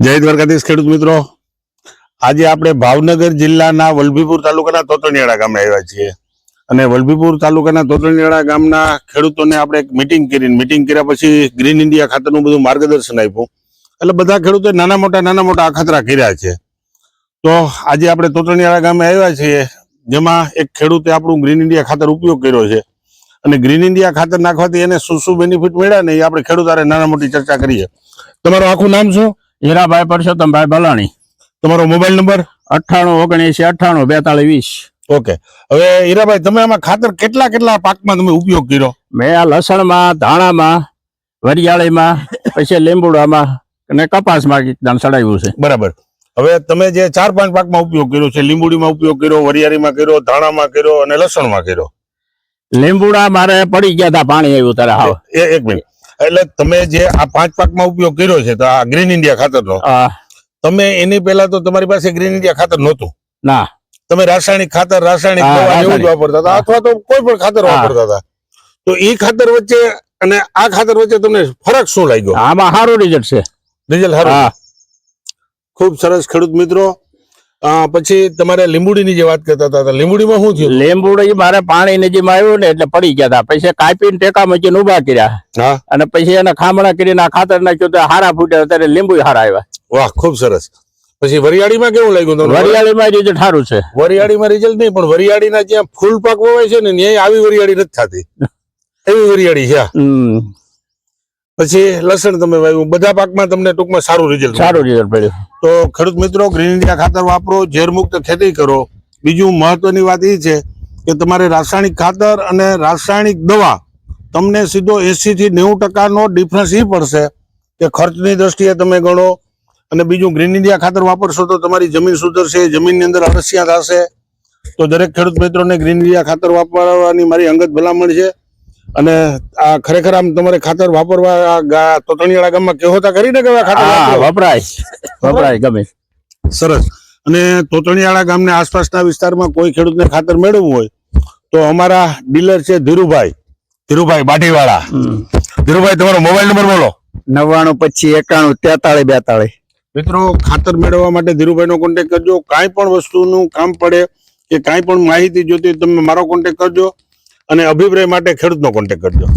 જય દ્વારકાધીશ ખેડૂત મિત્રો, આજે આપણે ભાવનગર જિલ્લાના વલભીપુર તાલુકાના તોતણિયાળા ગામે આવ્યા છીએ અને વલભીપુર તાલુકાના તોતણિયાળા ગામના ખેડૂતોને આપણે એક મિટિંગ કર્યા પછી ગ્રીન ઇન્ડિયા ખાતરનું બધું માર્ગદર્શન આપ્યું. એટલે બધા ખેડૂતોએ નાના મોટા અખતરા કર્યા છે. તો આજે આપણે તોતણિયાળા ગામે આવ્યા છીએ, જેમાં એક ખેડૂતે આપણું ગ્રીન ઇન્ડિયા ખાતર ઉપયોગ કર્યો છે અને ગ્રીન ઇન્ડિયા ખાતર નાખવાથી એને શું બેનિફિટ મળ્યા ને એ આપણે ખેડૂત આરે નાના મોટી ચર્ચા કરીએ. તમારું આખું નામ શું? હીરાભાઈ પરસોત્તમભાઈ બલાણી. તમારો મોબાઈલ નંબર? 9879 48 42. ઓકે. હવે હીરાભાઈ, તમે આમાં ખાતર કેટલા પાકમાં તમે ઉપયોગ કર્યો? મેં આ લસણમાં, ધાણામાં, વરિયાળીમાં, પછી લીંબુડામાં અને કપાસમાં દાણ ચડાવ્યું છે. બરાબર. હવે તમે જે 4-5 પાકમાં ઉપયોગ કર્યો છે, લીંબુડીમાં ઉપયોગ કર્યો, વરિયાળીમાં કર્યો, ધાણામાં કર્યો અને લસણમાં કર્યો. લીંબુડા મારે પડી ગયા હતા, પાણી આવ્યું ત્યારે. હાવ એક મિનિટ. એટલે તમે જે આ 5 પાકમાં ઉપયોગ કર્યો છે, તો આ ગ્રીન ઇન્ડિયા ખાતરનો, તમે એની પહેલા તો તમારી પાસે ગ્રીન ઇન્ડિયા ખાતર નહોતું? ના, તમે રાસાયણિક ખાતર, રાસાયણિક દવા એવું જ વાપરતા હતા, અથવા તો કોઈ પણ ખાતર વાપરતા હતા. તો એ ખાતર વચ્ચે અને આ ખાતર વચ્ચે તમને ફરક શું લાગ્યો? આમાં સારું રિઝલ્ટ છે. રિઝલ્ટ સારું. ખૂબ સરસ ખેડૂત મિત્રો. પછી તમારે લીંબુડીની જે વાત કરતા હતા, લીંબુડીમાં શું થયું? લીંબુડી મારે પાણી નજીમાં આવ્યું ને એટલે પડી ગયા હતા. પછી કાપીને ટેકા મૂકીને ઉભા કર્યા અને પછી એને ખામણા કરીને ખાતર નાખ્યું તો હારા ફૂટ્યા, ત્યારે લીંબુ હારા આવ્યા. વાહ, ખૂબ સરસ. પછી વરિયાળીમાં કેવું લાગ્યું તમને? વરિયાળીમાં રિઝલ્ટ સારું છે. વરિયાળીમાં રિઝલ્ટ નહીં, પણ વરિયાળીના જ્યાં ફૂલ પાક વવાય છે ને ત્યાં આવી વરિયાળી નથી થતી, એવી વરિયાળી છે. પછી લસણ તમે વાવ્યું, બધા પાકમાં તમને ટૂંકમાં સારું રિઝલ્ટ પડ્યું. તો ખેડૂત મિત્રો, ગ્રીન ઇન્ડિયા ખાતર વાપરો, ઝેરમુક્ત ખેતી કરો. બીજું મહત્વની વાત એ છે કે તમારે રાસાયણિક ખાતર અને રાસાયણિક દવા તમને સીધો 80 થી 90% ડિફરન્સ એ પડશે કે ખર્ચની દ્રષ્ટિએ તમે ગણો. અને બીજું, ગ્રીન ઇન્ડિયા ખાતર વાપરશો તો તમારી જમીન સુધરશે, જમીનની અંદર અળસિયા થશે. તો દરેક ખેડૂત મિત્રોને ગ્રીન ઇન્ડિયા ખાતર વાપરવાની મારી અંગત ભલામણ છે. અને આ ખરેખર આમ તમારે ખાતર વાપરવા તોતણિયાળા ગામમાં કહેવતા કરીને કે ખાતર વપરાય ગમે. સરસ. અને તોતણિયાળા ગામના આસપાસના વિસ્તારમાં કોઈ ખેડૂતને ખાતર મેળવવું હોય તો અમારા ડીલર છે ધીરુભાઈ બાટીવાળા. ધીરુભાઈ, તમારો મોબાઈલ નંબર બોલો. 99 25 91 43 42. મિત્રો, ખાતર મેળવવા માટે ધીરુભાઈનો કોન્ટેક્ટ કરજો. કાંઈ પણ વસ્તુનું કામ પડે કે કાંઈ પણ માહિતી જોતી તમે મારો કોન્ટેક્ટ કરજો અને અભિપ્રાય માટે ખેડૂતનો કોન્ટેક્ટ કરજો.